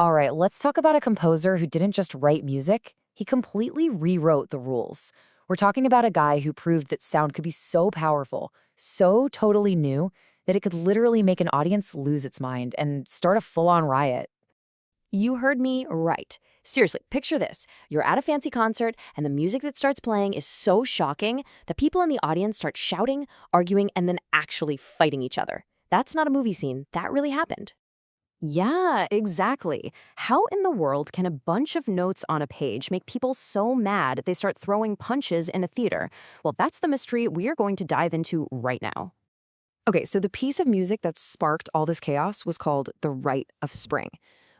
All right, let's talk about a composer who didn't just write music, he completely rewrote the rules. We're talking about a guy who proved that sound could be so powerful, so totally new, that it could literally make an audience lose its mind and start a full-on riot. You heard me right. Seriously, picture this. You're at a fancy concert, and the music that starts playing is so shocking that people in the audience start shouting, arguing, and then actually fighting each other. That's not a movie scene. That really happened. Yeah, exactly. How in the world can a bunch of notes on a page make people so mad they start throwing punches in a theater? Well, that's the mystery we're going to dive into right now. Okay, so the piece of music that sparked all this chaos was called The Rite of Spring.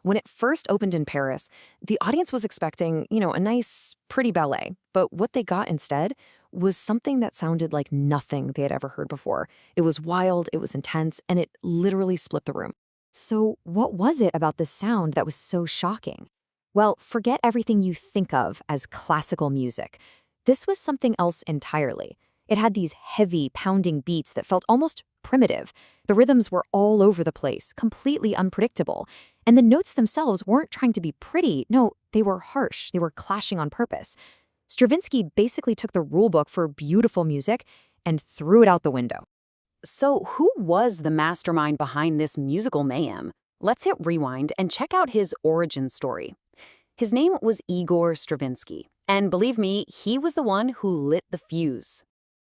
When it first opened in Paris, the audience was expecting, a nice, pretty ballet. But what they got instead was something that sounded like nothing they had ever heard before. It was wild, it was intense, and it literally split the room. So, what was it about this sound that was so shocking? Well, forget everything you think of as classical music. This was something else entirely. It had these heavy, pounding beats that felt almost primitive. The rhythms were all over the place, completely unpredictable. And the notes themselves weren't trying to be pretty. No, they were harsh. They were clashing on purpose. Stravinsky basically took the rulebook for beautiful music and threw it out the window. So who was the mastermind behind this musical mayhem? Let's hit rewind and check out his origin story. His name was Igor Stravinsky, and believe me, he was the one who lit the fuse.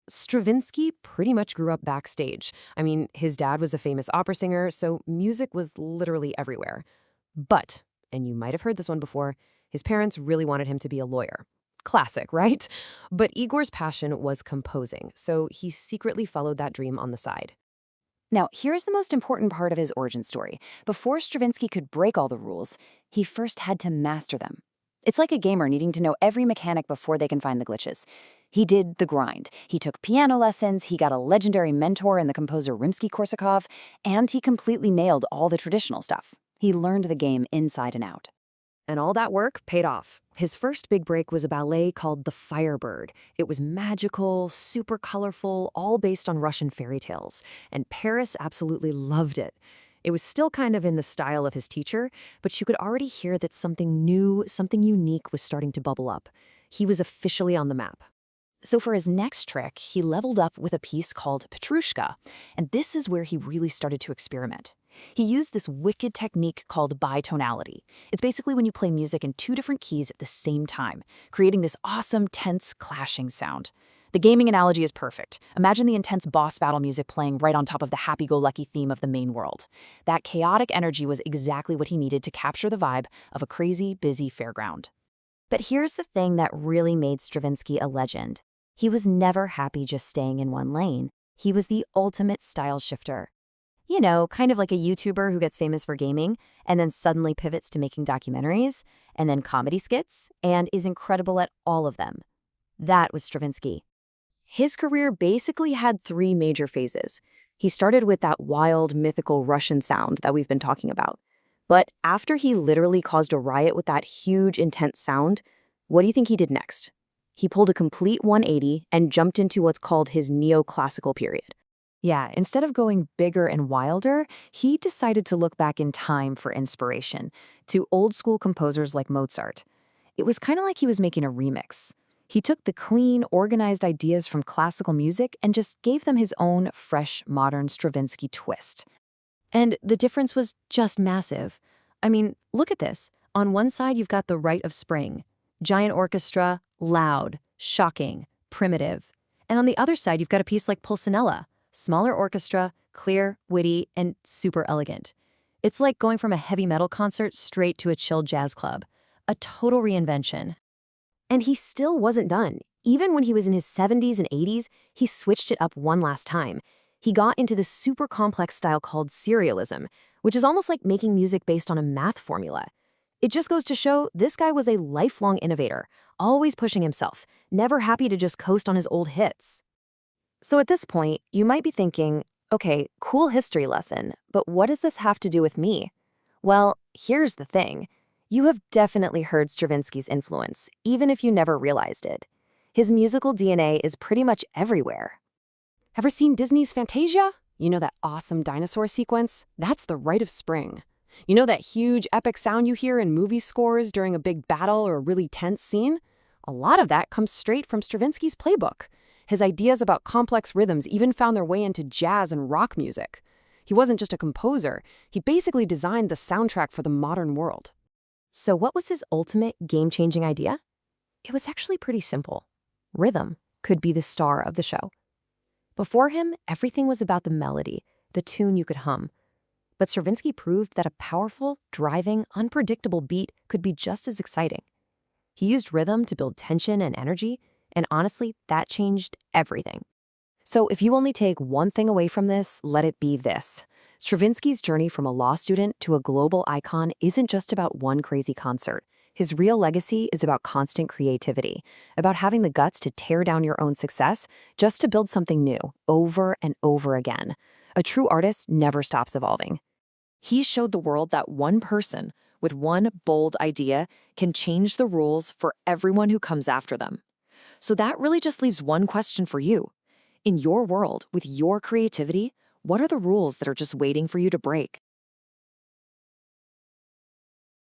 Stravinsky pretty much grew up backstage. I mean, his dad was a famous opera singer, so music was literally everywhere. But, and you might have heard this one before, his parents really wanted him to be a lawyer. Classic, right? But Igor's passion was composing, so he secretly followed that dream on the side. Now, here's the most important part of his origin story. Before Stravinsky could break all the rules, he first had to master them. It's like a gamer needing to know every mechanic before they can find the glitches. He did the grind. He took piano lessons, he got a legendary mentor in the composer Rimsky-Korsakov, and he completely nailed all the traditional stuff. He learned the game inside and out. And all that work paid off. His first big break was a ballet called The Firebird. It was magical, super colorful, all based on Russian fairy tales. And Paris absolutely loved it. It was still kind of in the style of his teacher, but you could already hear that something new, something unique was starting to bubble up. He was officially on the map. So for his next trick, he leveled up with a piece called Petrushka, and this is where he really started to experiment. He used this wicked technique called bitonality. It's basically when you play music in two different keys at the same time, creating this awesome, tense, clashing sound. The gaming analogy is perfect. Imagine the intense boss battle music playing right on top of the happy-go-lucky theme of the main world. That chaotic energy was exactly what he needed to capture the vibe of a crazy, busy fairground. But here's the thing that really made Stravinsky a legend. He was never happy just staying in one lane. He was the ultimate style shifter. You know, kind of like a YouTuber who gets famous for gaming and then suddenly pivots to making documentaries and then comedy skits and is incredible at all of them. That was Stravinsky. His career basically had three major phases. He started with that wild, mythical Russian sound that we've been talking about. But after he literally caused a riot with that huge, intense sound, what do you think he did next? He pulled a complete 180 and jumped into what's called his neoclassical period. Yeah, instead of going bigger and wilder, he decided to look back in time for inspiration, to old-school composers like Mozart. It was kind of like he was making a remix. He took the clean, organized ideas from classical music and just gave them his own fresh, modern Stravinsky twist. And the difference was just massive. I mean, look at this. On one side, you've got The Rite of Spring. Giant orchestra, loud, shocking, primitive. And on the other side, you've got a piece like Pulcinella. Smaller orchestra, clear, witty, and super elegant. It's like going from a heavy metal concert straight to a chill jazz club. A total reinvention. And he still wasn't done. Even when he was in his 70s and 80s, he switched it up one last time. He got into this super complex style called serialism, which is almost like making music based on a math formula. It just goes to show this guy was a lifelong innovator, always pushing himself, never happy to just coast on his old hits. So at this point, you might be thinking, okay, cool history lesson, but what does this have to do with me? Well, here's the thing. You have definitely heard Stravinsky's influence, even if you never realized it. His musical DNA is pretty much everywhere. Ever seen Disney's Fantasia? You know that awesome dinosaur sequence? That's The Rite of Spring. You know that huge epic sound you hear in movie scores during a big battle or a really tense scene? A lot of that comes straight from Stravinsky's playbook. His ideas about complex rhythms even found their way into jazz and rock music. He wasn't just a composer, he basically designed the soundtrack for the modern world. So what was his ultimate game-changing idea? It was actually pretty simple. Rhythm could be the star of the show. Before him, everything was about the melody, the tune you could hum. But Stravinsky proved that a powerful, driving, unpredictable beat could be just as exciting. He used rhythm to build tension and energy, and honestly, that changed everything. So if you only take one thing away from this, let it be this. Stravinsky's journey from a law student to a global icon isn't just about one crazy concert. His real legacy is about constant creativity, about having the guts to tear down your own success just to build something new, over and over again. A true artist never stops evolving. He showed the world that one person, with one bold idea, can change the rules for everyone who comes after them. So that really just leaves one question for you. In your world, with your creativity, what are the rules that are just waiting for you to break?